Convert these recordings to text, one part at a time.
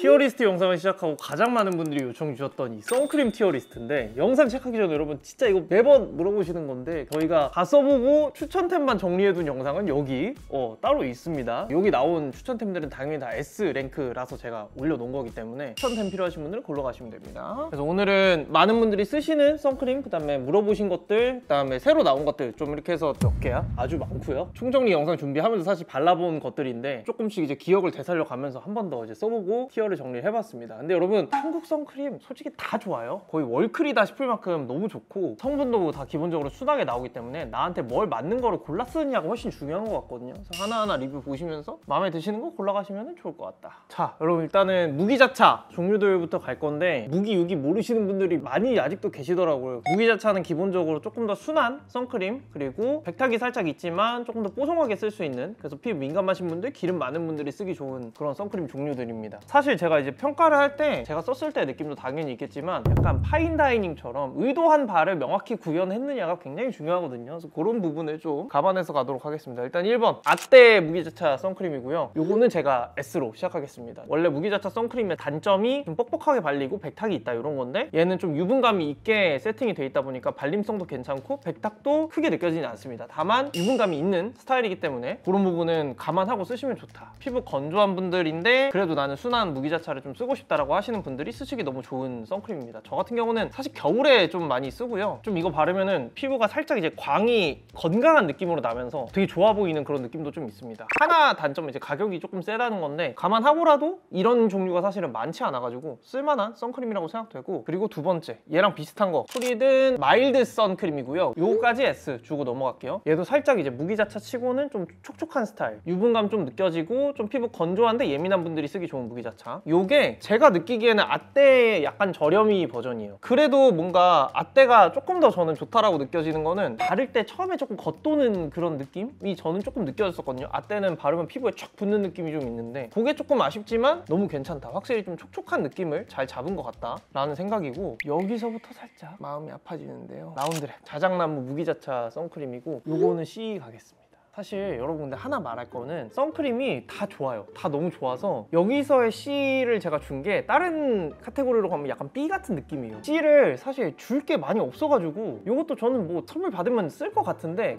티어리스트 영상을 시작하고 가장 많은 분들이 요청 주셨던 이 선크림 티어리스트인데, 영상 시작하기 전에 여러분 진짜 이거 매번 물어보시는 건데, 저희가 다 써보고 추천템만 정리해둔 영상은 여기 따로 있습니다. 여기 나온 추천템들은 당연히 다 S랭크라서 제가 올려놓은 거기 때문에 추천템 필요하신 분들은 골라 가시면 됩니다. 그래서 오늘은 많은 분들이 쓰시는 선크림, 그 다음에 물어보신 것들, 그 다음에 새로 나온 것들 좀 이렇게 해서 몇 개야? 아주 많고요. 총정리 영상 준비하면서 사실 발라본 것들인데 조금씩 이제 기억을 되살려 가면서 한 번 더 이제 써보고 티어를 정리를 해봤습니다. 근데 여러분, 한국 선크림 솔직히 다 좋아요. 거의 월클이다 싶을 만큼 너무 좋고, 성분도 다 기본적으로 순하게 나오기 때문에 나한테 뭘 맞는 거를 골라 쓰느냐가 훨씬 중요한 것 같거든요. 그래서 하나하나 리뷰 보시면서 마음에 드시는 거 골라가시면 좋을 것 같다. 자, 여러분 일단은 무기자차 종류들부터 갈 건데, 무기 유기 모르시는 분들이 많이 아직도 계시더라고요. 무기자차는 기본적으로 조금 더 순한 선크림, 그리고 백탁이 살짝 있지만 조금 더 뽀송하게 쓸 수 있는, 그래서 피부 민감하신 분들, 기름 많은 분들이 쓰기 좋은 그런 선크림 종류들입니다. 사실 제가 이제 평가를 할 때 제가 썼을 때 느낌도 당연히 있겠지만 약간 파인다이닝처럼 의도한 바를 명확히 구현했느냐가 굉장히 중요하거든요. 그래서 그런 부분을 좀 감안해서 가도록 하겠습니다. 일단 1번 아떼 무기자차 선크림이고요. 요거는 제가 S로 시작하겠습니다. 원래 무기자차 선크림의 단점이 좀 뻑뻑하게 발리고 백탁이 있다 이런 건데, 얘는 좀 유분감이 있게 세팅이 돼 있다 보니까 발림성도 괜찮고 백탁도 크게 느껴지진 않습니다. 다만 유분감이 있는 스타일이기 때문에 그런 부분은 감안하고 쓰시면 좋다. 피부 건조한 분들인데 그래도 나는 순한 무기자차를 좀 쓰고 싶다라고 하시는 분들이 쓰시기 너무 좋은 선크림입니다. 저 같은 경우는 사실 겨울에 좀 많이 쓰고요. 좀 이거 바르면은 피부가 살짝 이제 광이 건강한 느낌으로 나면서 되게 좋아 보이는 그런 느낌도 좀 있습니다. 하나 단점은 이제 가격이 조금 세다는 건데, 감안하고라도 이런 종류가 사실은 많지 않아가지고 쓸만한 선크림이라고 생각되고, 그리고 두 번째 얘랑 비슷한 거 프리든 마일드 선크림이고요. 요거까지 S 주고 넘어갈게요. 얘도 살짝 이제 무기자차 치고는 좀 촉촉한 스타일, 유분감 좀 느껴지고 좀 피부 건조한데 예민한 분들이 쓰기 좋은 무기자차. 요게 제가 느끼기에는 아떼의 약간 저렴이 버전이에요. 그래도 뭔가 아떼가 조금 더 저는 좋다라고 느껴지는 거는, 바를 때 처음에 조금 겉도는 그런 느낌이 저는 조금 느껴졌었거든요. 아떼는 바르면 피부에 촥 붙는 느낌이 좀 있는데, 그게 조금 아쉽지만 너무 괜찮다. 확실히 좀 촉촉한 느낌을 잘 잡은 것 같다 라는 생각이고, 여기서부터 살짝 마음이 아파지는데요. 라운드랩 자작나무 무기자차 선크림이고, 요거는 C 가겠습니다. 사실 여러분 근데 하나 말할 거는, 선크림이 다 좋아요. 다 너무 좋아서 여기서의 C를 제가 준 게 다른 카테고리로 가면 약간 B 같은 느낌이에요. C를 사실 줄 게 많이 없어가지고 이것도 저는 뭐 선물 받으면 쓸 것 같은데,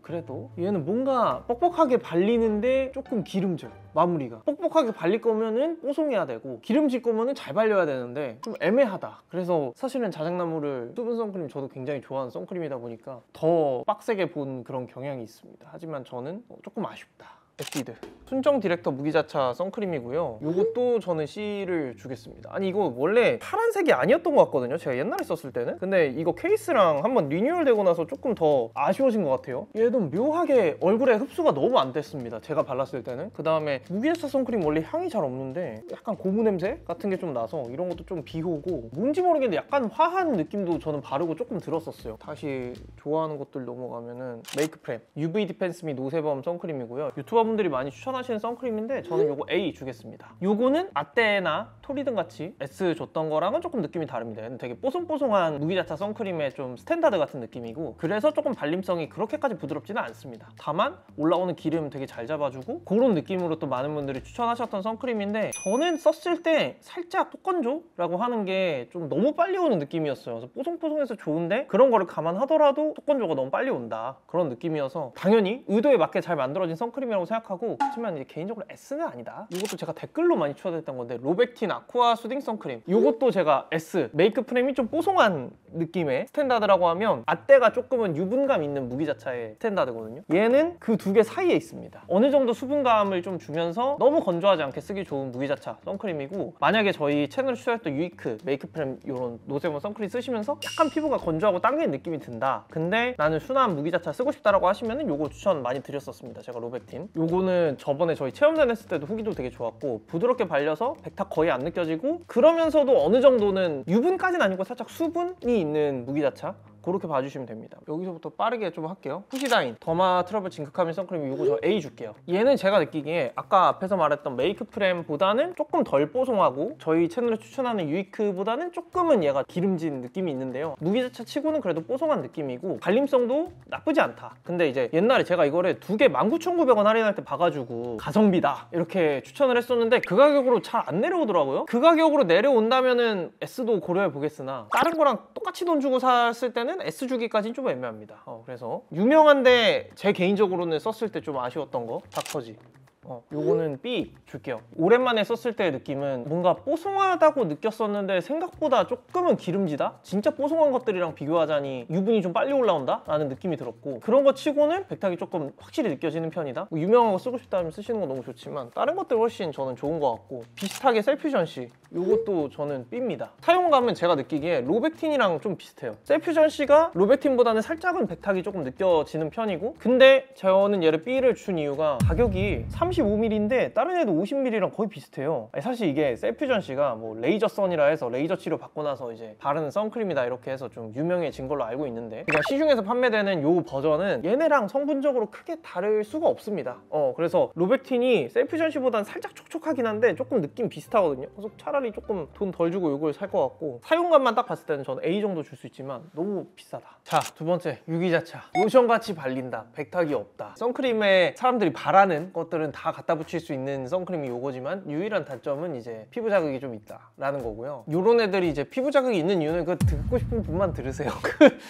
그래도 얘는 뭔가 뻑뻑하게 발리는데 조금 기름져. 마무리가 뻑뻑하게 발릴 거면은 뽀송해야 되고, 기름질 거면은 잘 발려야 되는데 좀 애매하다. 그래서 사실은 자작나무를 수분 선크림 저도 굉장히 좋아하는 선크림이다 보니까 더 빡세게 본 그런 경향이 있습니다. 하지만 저는 조금 아쉽다. 에뛰드 순정 디렉터 무기자차 선크림이고요. 요것도 저는 C를 주겠습니다. 아니 이거 원래 파란색이 아니었던 것 같거든요, 제가 옛날에 썼을 때는. 근데 이거 케이스랑 한번 리뉴얼 되고 나서 조금 더 아쉬워진 것 같아요. 얘도 묘하게 얼굴에 흡수가 너무 안 됐습니다, 제가 발랐을 때는. 그 다음에 무기자차 선크림 원래 향이 잘 없는데 약간 고무 냄새 같은 게 좀 나서 이런 것도 좀 비호고, 뭔지 모르겠는데 약간 화한 느낌도 저는 바르고 조금 들었었어요. 다시 좋아하는 것들 넘어가면은 메이크프렘 UV 디펜스 및 노세범 선크림이고요. 유튜버 분들이 많이 추천하시는 선크림인데 저는 요거 A 주겠습니다. 요거는 아떼나 토리든 같이 S 줬던 거랑은 조금 느낌이 다릅니다. 얘는 되게 뽀송뽀송한 무기자차 선크림의 좀 스탠다드 같은 느낌이고, 그래서 조금 발림성이 그렇게까지 부드럽지는 않습니다. 다만 올라오는 기름 되게 잘 잡아주고, 그런 느낌으로 또 많은 분들이 추천하셨던 선크림인데, 저는 썼을 때 살짝 톡건조라고 하는 게 좀 너무 빨리 오는 느낌이었어요. 그래서 뽀송뽀송해서 좋은데 그런 거를 감안하더라도 톡건조가 너무 빨리 온다, 그런 느낌이어서 당연히 의도에 맞게 잘 만들어진 선크림이라고 생각하고, 하지만 이제 개인적으로 S는 아니다. 이것도 제가 댓글로 많이 추천했던 건데, 로백틴 아쿠아 수딩 선크림, 이것도 제가 S. 메이크 프레임이 좀 뽀송한 느낌의 스탠다드라고 하면, 아떼가 조금은 유분감 있는 무기자차의 스탠다드거든요. 얘는 그 두 개 사이에 있습니다. 어느 정도 수분감을 좀 주면서 너무 건조하지 않게 쓰기 좋은 무기자차 선크림이고, 만약에 저희 채널에 추천했던 유이크 메이크 프레임 이런 노세범 선크림 쓰시면서 약간 피부가 건조하고 당기는 느낌이 든다, 근데 나는 순한 무기자차 쓰고 싶다라고 하시면은 요거 추천 많이 드렸었습니다, 제가 로백틴. 요거는 저번에 저희 체험전 했을 때도 후기도 되게 좋았고, 부드럽게 발려서 백탁 거의 안 느껴지고, 그러면서도 어느 정도는 유분까지는 아니고 살짝 수분이 있는 무기자차, 그렇게 봐주시면 됩니다. 여기서부터 빠르게 좀 할게요. 푸시다인 더마 트러블 징크카밍 선크림 이거 저 A 줄게요. 얘는 제가 느끼기에 아까 앞에서 말했던 메이크 프렘보다는 조금 덜 뽀송하고 저희 채널에 추천하는 유이크보다는 조금은 얘가 기름진 느낌이 있는데요. 무기자차 치고는 그래도 뽀송한 느낌이고 발림성도 나쁘지 않다. 근데 이제 옛날에 제가 이거를 2개 19,900원 할인할 때 봐가지고 가성비다 이렇게 추천을 했었는데 그 가격으로 잘 안 내려오더라고요. 그 가격으로 내려온다면은 S도 고려해 보겠으나 다른 거랑 똑같이 돈 주고 샀을 때는 S 주기까지는 좀 애매합니다. 그래서 유명한데 제 개인적으로는 썼을 때 좀 아쉬웠던 거 닥터지. 요거는 B 줄게요. 오랜만에 썼을 때의 느낌은 뭔가 뽀송하다고 느꼈었는데 생각보다 조금은 기름지다? 진짜 뽀송한 것들이랑 비교하자니 유분이 좀 빨리 올라온다? 라는 느낌이 들었고 그런 거 치고는 백탁이 조금 확실히 느껴지는 편이다. 뭐 유명한 거 쓰고 싶다면 쓰시는 건 너무 좋지만 다른 것들 훨씬 저는 좋은 것 같고 비슷하게 셀퓨전시 요것도 저는 B입니다. 사용감은 제가 느끼기에 로백틴이랑 좀 비슷해요. 셀퓨전시가 로백틴보다는 살짝은 백탁이 조금 느껴지는 편이고 근데 저는 얘를 B를 준 이유가 가격이 35mm인데 다른 애도 50mm랑 거의 비슷해요. 사실 이게 셀퓨전시가 뭐 레이저 선이라 해서 레이저 치료 받고 나서 이제 바르는 선크림이다 이렇게 해서 좀 유명해진 걸로 알고 있는데 그냥 시중에서 판매되는 요 버전은 얘네랑 성분적으로 크게 다를 수가 없습니다. 그래서 로백틴이 셀퓨전시보다는 살짝 촉촉하긴 한데 조금 느낌 비슷하거든요. 그래서 차라리 조금 돈 덜 주고 이걸 살 것 같고 사용감만 딱 봤을 때는 저는 A 정도 줄 수 있지만 너무 비싸다. 자, 두 번째 유기자차. 로션같이 발린다. 백탁이 없다. 선크림에 사람들이 바라는 것들은 다 갖다 붙일 수 있는 선크림이 요거지만 유일한 단점은 이제 피부 자극이 좀 있다 라는 거고요. 요런 애들이 이제 피부 자극이 있는 이유는 그 듣고 싶은 분만 들으세요.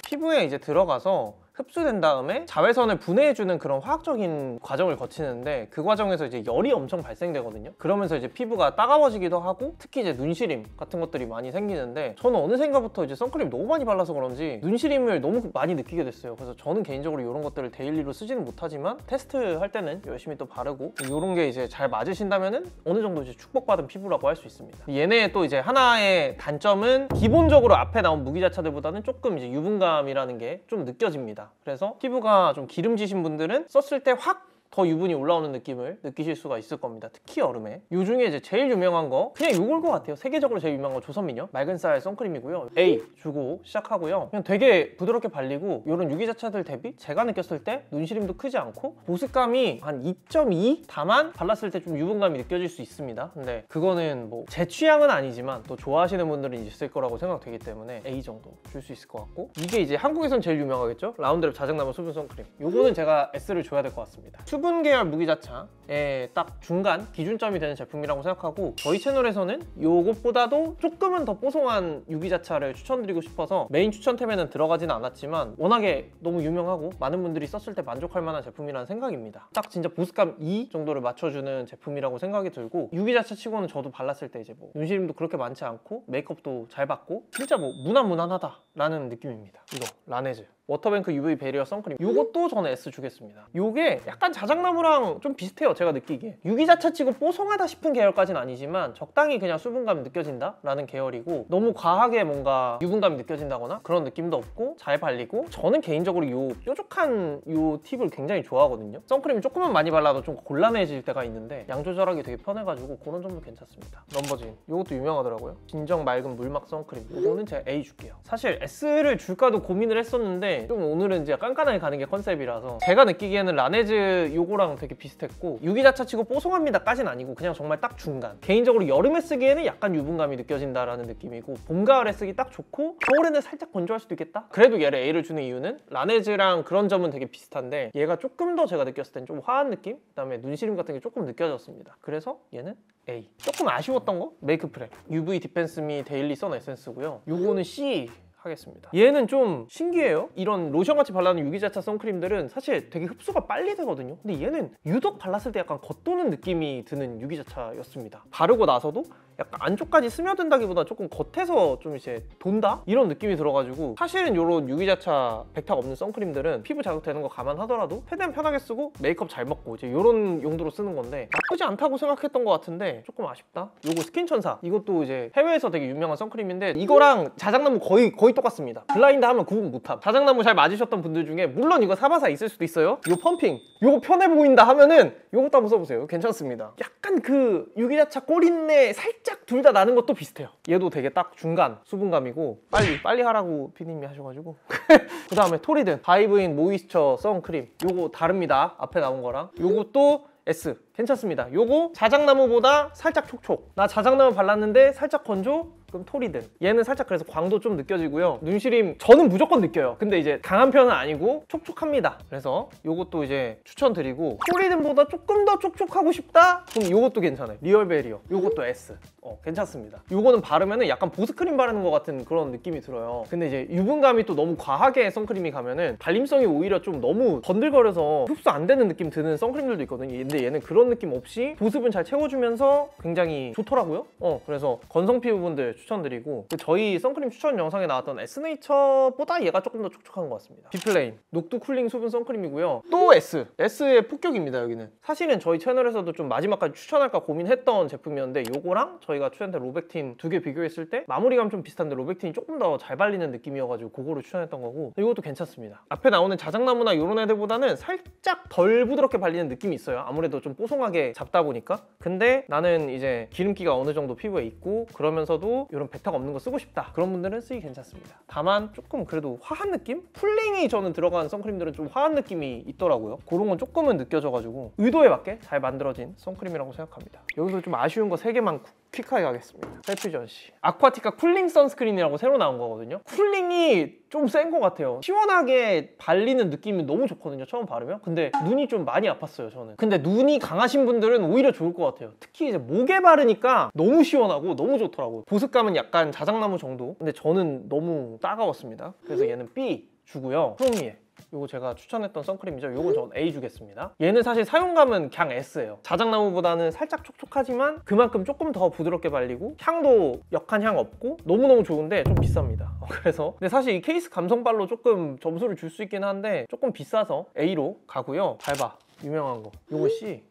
피부에 이제 들어가서 흡수된 다음에 자외선을 분해해주는 그런 화학적인 과정을 거치는데 그 과정에서 이제 열이 엄청 발생되거든요. 그러면서 이제 피부가 따가워지기도 하고 특히 이제 눈시림 같은 것들이 많이 생기는데 저는 어느샌가부터 이제 선크림 너무 많이 발라서 그런지 눈시림을 너무 많이 느끼게 됐어요. 그래서 저는 개인적으로 이런 것들을 데일리로 쓰지는 못하지만 테스트할 때는 열심히 또 바르고 이런 게 이제 잘 맞으신다면은 어느 정도 이제 축복받은 피부라고 할 수 있습니다. 얘네의 또 이제 하나의 단점은 기본적으로 앞에 나온 무기자차들보다는 조금 이제 유분감이라는 게 좀 느껴집니다. 그래서 피부가 좀 기름지신 분들은 썼을 때 확 더 유분이 올라오는 느낌을 느끼실 수가 있을 겁니다. 특히 여름에. 요 중에 이제 제일 유명한 거 그냥 요걸 것 같아요. 세계적으로 제일 유명한 거 조선미녀 맑은 쌀 선크림이고요. A 주고 시작하고요. 그냥 되게 부드럽게 발리고 요런 유기자차들 대비 제가 느꼈을 때 눈시림도 크지 않고 보습감이 한 2.2? 다만 발랐을 때 좀 유분감이 느껴질 수 있습니다. 근데 그거는 뭐 제 취향은 아니지만 또 좋아하시는 분들은 있을 거라고 생각되기 때문에 A 정도 줄 수 있을 것 같고 이게 이제 한국에선 제일 유명하겠죠? 라운드랩 자작나무 수분 선크림. 요거는 제가 S를 줘야 될 것 같습니다. 수분 계열 무기자차의 딱 중간 기준점이 되는 제품이라고 생각하고 저희 채널에서는 요것보다도 조금은 더 뽀송한 유기자차를 추천드리고 싶어서 메인 추천템에는 들어가진 않았지만 워낙에 너무 유명하고 많은 분들이 썼을 때 만족할 만한 제품이라는 생각입니다. 딱 진짜 보습감 2 정도를 맞춰주는 제품이라고 생각이 들고 유기자차 치고는 저도 발랐을 때 이제 뭐 눈시림도 그렇게 많지 않고 메이크업도 잘 받고 진짜 뭐 무난무난하다 라는 느낌입니다. 이거 라네즈 워터뱅크 UV 베리어 선크림 요것도 저는 S 주겠습니다. 요게 약간 자작나무랑 좀 비슷해요. 제가 느끼기에 유기자차 치고 뽀송하다 싶은 계열까지는 아니지만 적당히 그냥 수분감이 느껴진다 라는 계열이고 너무 과하게 뭔가 유분감이 느껴진다거나 그런 느낌도 없고 잘 발리고 저는 개인적으로 요 뾰족한 요 팁을 굉장히 좋아하거든요. 선크림이 조금만 많이 발라도 좀 곤란해질 때가 있는데 양 조절하기 되게 편해가지고 그런 점도 괜찮습니다. 넘버진 요것도 유명하더라고요. 진정 맑은 물막 선크림 요거는 제가 A 줄게요. 사실 S를 줄까도 고민을 했었는데 좀 오늘은 이제 깐깐하게 가는 게 컨셉이라서 제가 느끼기에는 라네즈 요거랑 되게 비슷했고 유기자차 치고 뽀송합니다 까진 아니고 그냥 정말 딱 중간. 개인적으로 여름에 쓰기에는 약간 유분감이 느껴진다라는 느낌이고 봄, 가을에 쓰기 딱 좋고 겨울에는 살짝 건조할 수도 있겠다? 그래도 얘를 A를 주는 이유는 라네즈랑 그런 점은 되게 비슷한데 얘가 조금 더 제가 느꼈을 땐 좀 화한 느낌? 그다음에 눈시림 같은 게 조금 느껴졌습니다. 그래서 얘는 A. 조금 아쉬웠던 거? 메이크 프렘 UV 디펜스미 데일리 선 에센스고요. 요거는 C 하겠습니다. 얘는 좀 신기해요. 이런 로션같이 발라는 유기자차 선크림들은 사실 되게 흡수가 빨리 되거든요. 근데 얘는 유독 발랐을 때 약간 겉도는 느낌이 드는 유기자차였습니다. 바르고 나서도 약간 안쪽까지 스며든다기보다 조금 겉에서 좀 이제 돈다? 이런 느낌이 들어가지고 사실은 이런 유기자차 백탁 없는 선크림들은 피부 자극되는 거 감안하더라도 최대한 편하게 쓰고 메이크업 잘 먹고 이제 이런 용도로 쓰는 건데 나쁘지 않다고 생각했던 것 같은데 조금 아쉽다. 요거 스킨천사 이것도 이제 해외에서 되게 유명한 선크림인데 이거랑 자작나무 거의 똑같습니다. 블라인드 하면 구분 못함. 자작나무 잘 맞으셨던 분들 중에 물론 이거 사바사 있을 수도 있어요. 요 펌핑 요거 편해 보인다 하면은 요것도 한번 써보세요. 괜찮습니다. 약간 그 유기자차 꼬린내 살짝 살짝 둘 다 나는 것도 비슷해요. 얘도 되게 딱 중간 수분감이고 빨리 하라고 피디님이 하셔가지고 그 다음에 토리든 다이브인 모이스처 선크림, 요거 다릅니다. 앞에 나온 거랑. 요것도 S 괜찮습니다. 요거 자작나무보다 살짝 촉촉. 나 자작나무 발랐는데 살짝 건조? 그럼 토리든. 얘는 살짝 그래서 광도 좀 느껴지고요. 눈시림 저는 무조건 느껴요. 근데 이제 강한 편은 아니고 촉촉합니다. 그래서 요것도 이제 추천드리고, 토리든보다 조금 더 촉촉하고 싶다? 그럼 요것도 괜찮아요. 리얼베리어. 요것도 S. 괜찮습니다. 요거는 바르면은 약간 보습크림 바르는 것 같은 그런 느낌이 들어요. 근데 이제 유분감이 또 너무 과하게 선크림이 가면은 발림성이 오히려 좀 너무 번들거려서 흡수 안 되는 느낌 드는 선크림들도 있거든요. 근데 얘는 그런 느낌 없이 보습은 잘 채워주면서 굉장히 좋더라고요. 그래서 건성 피부분들 추천드리고, 저희 선크림 추천 영상에 나왔던 에스네이처보다 얘가 조금 더 촉촉한 것 같습니다. 비플레인 녹두 쿨링 수분 선크림이고요. 또 S의 폭격입니다. 여기는 사실은 저희 채널에서도 좀 마지막까지 추천할까 고민했던 제품이었는데, 요거랑 저희가 추천했던 로백틴 두 개 비교했을 때 마무리감 좀 비슷한데 로백틴이 조금 더 잘 발리는 느낌이어가지고 그거를 추천했던 거고, 이것도 괜찮습니다. 앞에 나오는 자작나무나 이런 애들보다는 살짝 덜 부드럽게 발리는 느낌이 있어요. 아무래도 좀 뽀송하게 잡다 보니까. 근데 나는 이제 기름기가 어느 정도 피부에 있고 그러면서도 이런 베타가 없는 거 쓰고 싶다, 그런 분들은 쓰기 괜찮습니다. 다만 조금 그래도 화한 느낌? 쿨링이 저는 들어간 선크림들은 좀 화한 느낌이 있더라고요. 그런 건 조금은 느껴져가지고 의도에 맞게 잘 만들어진 선크림이라고 생각합니다. 여기서 좀 아쉬운 거 3개만 퀵하게 가겠습니다. 셀프전시 아쿠아티카 쿨링 선스크린이라고 새로 나온 거거든요. 쿨링이 좀 센 것 같아요. 시원하게 발리는 느낌이 너무 좋거든요, 처음 바르면. 근데 눈이 좀 많이 아팠어요, 저는. 근데 눈이 강하신 분들은 오히려 좋을 것 같아요. 특히 이제 목에 바르니까 너무 시원하고 너무 좋더라고요. 보습감은 약간 자작나무 정도. 근데 저는 너무 따가웠습니다. 그래서 얘는 B 주고요. 크로미에 요거 제가 추천했던 선크림이죠. 요건 전 A 주겠습니다. 얘는 사실 사용감은 그냥 S예요. 자작나무보다는 살짝 촉촉하지만 그만큼 조금 더 부드럽게 발리고, 향도 역한 향 없고 너무너무 좋은데 좀 비쌉니다. 그래서 근데 사실 이 케이스 감성발로 조금 점수를 줄 수 있긴 한데 조금 비싸서 A로 가고요. 잘 봐, 유명한 거 요거 C.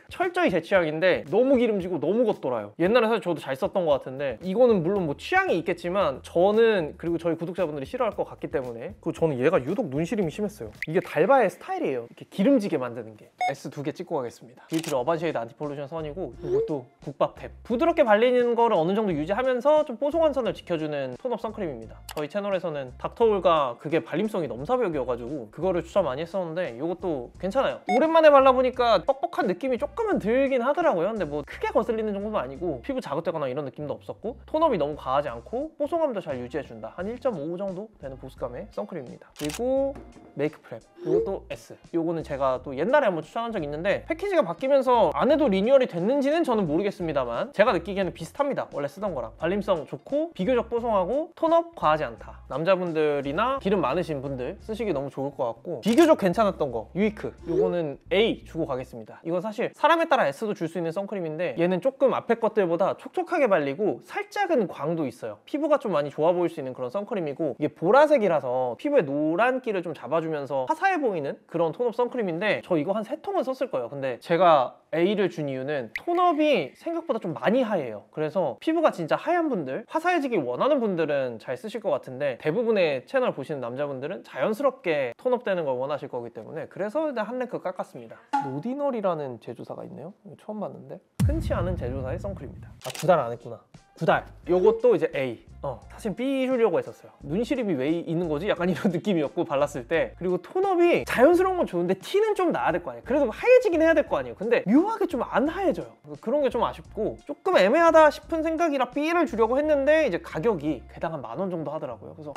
철저히 제 취향인데 너무 기름지고 너무 겉돌아요. 옛날에 사실 저도 잘 썼던 것 같은데, 이거는 물론 뭐 취향이 있겠지만 저는, 그리고 저희 구독자분들이 싫어할 것 같기 때문에, 그리고 저는 얘가 유독 눈시림이 심했어요. 이게 달바의 스타일이에요, 이렇게 기름지게 만드는 게. S 2개 찍고 가겠습니다. 디유트리 어반쉐이드 안티폴루션 선이고, 이것도 국밥탭. 부드럽게 발리는 거를 어느 정도 유지하면서 좀 뽀송한 선을 지켜주는 톤업 선크림입니다. 저희 채널에서는 닥터홀과 그게 발림성이 넘사벽이어가지고 그거를 추천 많이 했었는데, 이것도 괜찮아요. 오랜만에 발라보니까 뻑뻑한 느낌이 조금은 들긴 하더라고요. 근데 뭐 크게 거슬리는 정도도 아니고 피부 자극되거나 이런 느낌도 없었고, 톤업이 너무 과하지 않고 뽀송함도 잘 유지해준다. 한 1.5 정도 되는 보습감의 선크림입니다. 그리고 메이크 프랩, 이것도 S. 요거는 제가 또 옛날에 한번 추천한 적 있는데 패키지가 바뀌면서 안에도 리뉴얼이 됐는지는 저는 모르겠습니다만 제가 느끼기에는 비슷합니다. 원래 쓰던 거랑. 발림성 좋고 비교적 뽀송하고 톤업 과하지 않다. 남자분들이나 기름 많으신 분들 쓰시기 너무 좋을 것 같고, 비교적 괜찮았던 거 유이크, 요거는 A 주고 가겠습니다. 이건 사실 사람에 따라 S도 줄 수 있는 선크림인데, 얘는 조금 앞에 것들보다 촉촉하게 발리고 살짝은 광도 있어요. 피부가 좀 많이 좋아 보일 수 있는 그런 선크림이고, 이게 보라색이라서 피부의 노란기를 좀 잡아주면서 화사해 보이는 그런 톤업 선크림인데, 저 이거 한 3통은 썼을 거예요. 근데 제가 A를 준 이유는 톤업이 생각보다 좀 많이 하얘요. 그래서 피부가 진짜 하얀 분들, 화사해지기 원하는 분들은 잘 쓰실 것 같은데, 대부분의 채널 보시는 남자분들은 자연스럽게 톤업되는 걸 원하실 거기 때문에, 그래서 일단 한 랭크 깎았습니다. 노디널이라는 제조사가 있네요. 이거 처음 봤는데 흔치 않은 제조사의 선크림입니다. 아, 2달 안 했구나. 2달. 요것도 이제 A. 사실 B 주려고 했었어요. 눈시림이 왜 있는 거지? 약간 이런 느낌이었고, 발랐을 때. 그리고 톤업이 자연스러운 건 좋은데 티는 좀 나야 될 거 아니에요. 그래도 하얘지긴 해야 될 거 아니에요. 근데 묘하게 좀 안 하얘져요. 그런 게 좀 아쉽고, 조금 애매하다 싶은 생각이라 B를 주려고 했는데 이제 가격이 개당 한 10,000원 정도 하더라고요. 그래서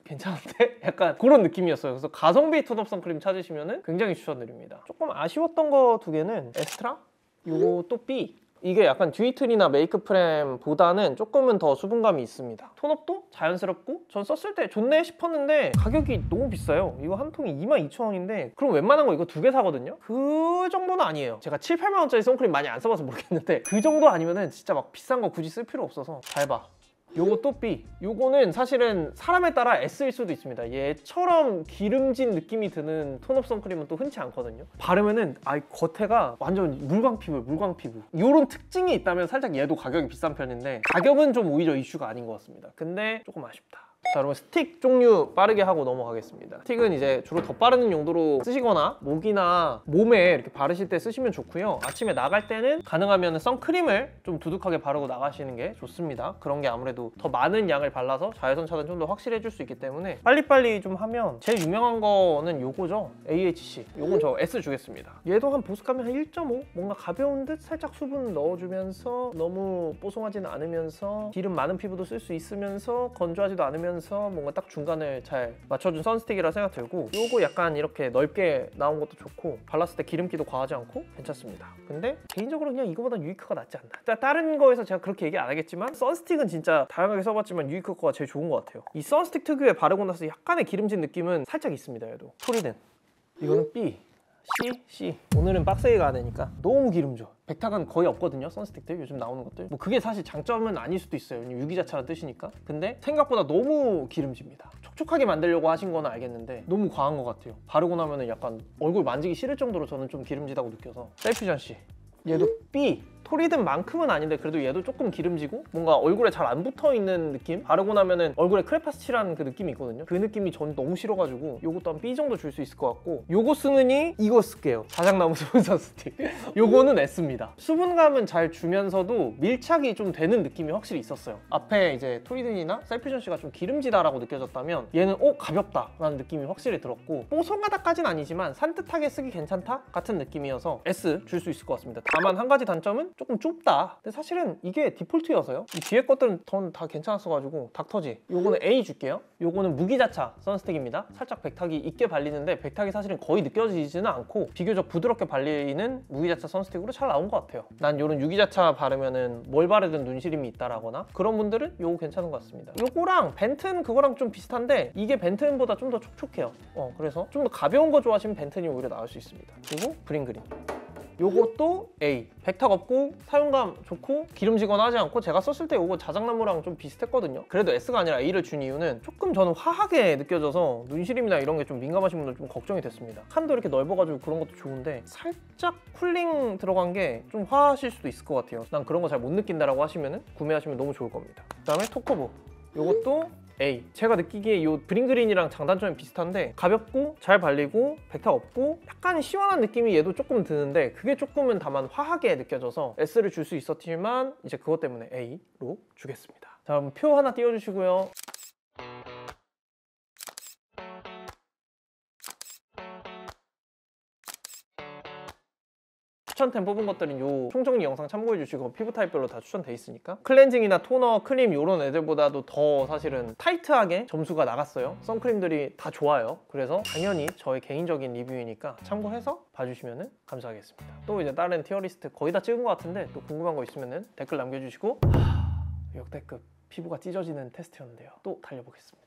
괜찮은데? 약간 그런 느낌이었어요. 그래서 가성비 톤업 선크림 찾으시면 굉장히 추천드립니다. 조금 아쉬웠던 거 2개는 에스트라? 요거 또 B. 이게 약간 듀이틀이나 메이크 프렘보다는 조금은 더 수분감이 있습니다. 톤업도 자연스럽고, 전 썼을 때 좋네 싶었는데 가격이 너무 비싸요. 이거 한 통이 22,000원인데 그럼 웬만한 거 이거 2개 사거든요? 그 정도는 아니에요. 제가 7, 8만 원짜리 선크림 많이 안 써봐서 모르겠는데 그 정도 아니면은 진짜 막 비싼 거 굳이 쓸 필요 없어서. 잘 봐. 요거 또 B. 요거는 사실은 사람에 따라 S일 수도 있습니다. 얘처럼 기름진 느낌이 드는 톤업 선크림은 또 흔치 않거든요. 바르면은 겉에가 완전 물광 피부. 요런 특징이 있다면 살짝 얘도 가격이 비싼 편인데, 가격은 좀 오히려 이슈가 아닌 것 같습니다. 근데 조금 아쉽다. 자, 여러분 스틱 종류 빠르게 하고 넘어가겠습니다. 스틱은 이제 주로 덧바르는 용도로 쓰시거나 목이나 몸에 이렇게 바르실 때 쓰시면 좋고요. 아침에 나갈 때는 가능하면 선크림을 좀 두둑하게 바르고 나가시는 게 좋습니다. 그런 게 아무래도 더 많은 양을 발라서 자외선 차단 좀 더 확실해질 수 있기 때문에 빨리빨리 좀 하면 제일 유명한 거는 요거죠. AHC. 요건 저 S 주겠습니다. 얘도 한 보습감이 한 1.5? 뭔가 가벼운 듯 살짝 수분 넣어주면서 너무 뽀송하지는 않으면서 기름 많은 피부도 쓸 수 있으면서 건조하지도 않으면서 뭔가 딱 중간을 잘 맞춰준 선스틱이라 생각 들고 요거 약간 이렇게 넓게 나온 것도 좋고 발랐을 때 기름기도 과하지 않고 괜찮습니다. 근데 개인적으로 그냥 이거보다 유이크가 낫지 않나. 다른 거에서 제가 그렇게 얘기 안 하겠지만 선스틱은 진짜 다양하게 써봤지만 유이크 거가 제일 좋은 것 같아요. 이 선스틱 특유의 바르고 나서 약간의 기름진 느낌은 살짝 있습니다. 얘도 토리든 이거는 B C. 오늘은 빡세게 가야 되니까 너무 기름져. 백탁은 거의 없거든요. 선스틱들 요즘 나오는 것들 뭐 그게 사실 장점은 아닐 수도 있어요. 유기자차라는 뜻이니까. 근데 생각보다 너무 기름집니다. 촉촉하게 만들려고 하신 건 알겠는데 너무 과한 것 같아요. 바르고 나면은 약간 얼굴 만지기 싫을 정도로 저는 좀 기름지다고 느껴서. 셀퓨전 C 얘도 B 토리든만큼은 아닌데 그래도 얘도 조금 기름지고 뭔가 얼굴에 잘 안 붙어있는 느낌? 바르고 나면은 얼굴에 크레파스 칠하는 그 느낌이 있거든요. 그 느낌이 전 너무 싫어가지고 요것도 한 B 정도 줄 수 있을 것 같고 요거 쓰느니 이거 쓸게요. 자작나무 수분 선스틱 요거는 S입니다. 수분감은 잘 주면서도 밀착이 좀 되는 느낌이 확실히 있었어요. 앞에 이제 토리든이나 셀퓨전씨가 좀 기름지다라고 느껴졌다면 얘는 가볍다 라는 느낌이 확실히 들었고 뽀송하다까진 아니지만 산뜻하게 쓰기 괜찮다? 같은 느낌이어서 S 줄 수 있을 것 같습니다. 다만 한 가지 단점은 조금 좁다. 근데 사실은 이게 디폴트여서요. 이 뒤에 것들은 전 다 괜찮았어가지고 닥터지 요거는 A 줄게요. 요거는 무기자차 선스틱입니다. 살짝 백탁이 있게 발리는데 백탁이 사실은 거의 느껴지지는 않고 비교적 부드럽게 발리는 무기자차 선스틱으로 잘 나온 것 같아요. 난 요런 유기자차 바르면은 뭘 바르든 눈시림이 있다라거나 그런 분들은 요거 괜찮은 것 같습니다. 요거랑 벤튼 그거랑 좀 비슷한데 이게 벤튼보다 좀 더 촉촉해요. 그래서 좀 더 가벼운 거 좋아하시면 벤튼이 오히려 나을 수 있습니다. 그리고 브링그린 요것도 A. 백탁 없고 사용감 좋고 기름지거나 하지 않고 제가 썼을 때 요거 자작나무랑 좀 비슷했거든요. 그래도 S가 아니라 A를 준 이유는 조금 저는 화하게 느껴져서 눈시림이나 이런 게 좀 민감하신 분들 좀 걱정이 됐습니다. 칸도 이렇게 넓어가지고 그런 것도 좋은데 살짝 쿨링 들어간 게 좀 화하실 수도 있을 것 같아요. 난 그런 거 잘 못 느낀다라고 하시면은 구매하시면 너무 좋을 겁니다. 그 다음에 토커보 요것도 A. 제가 느끼기에 이 브링그린이랑 장단점이 비슷한데 가볍고 잘 발리고 백탁 없고 약간 시원한 느낌이 얘도 조금 드는데 그게 조금은 다만 화하게 느껴져서 S를 줄 수 있었지만 이제 그것 때문에 A로 주겠습니다. 자, 그럼 표 하나 띄워주시고요. 추천템 뽑은 것들은 요 총정리 영상 참고해 주시고 피부 타입별로 다 추천돼 있으니까 클렌징이나 토너, 크림 이런 애들보다도 더 사실은 타이트하게 점수가 나갔어요. 선크림들이 다 좋아요. 그래서 당연히 저의 개인적인 리뷰이니까 참고해서 봐주시면 감사하겠습니다. 또 이제 다른 티어리스트 거의 다 찍은 것 같은데 또 궁금한 거 있으면 댓글 남겨주시고 역대급 피부가 찢어지는 테스트였는데요. 또 달려보겠습니다.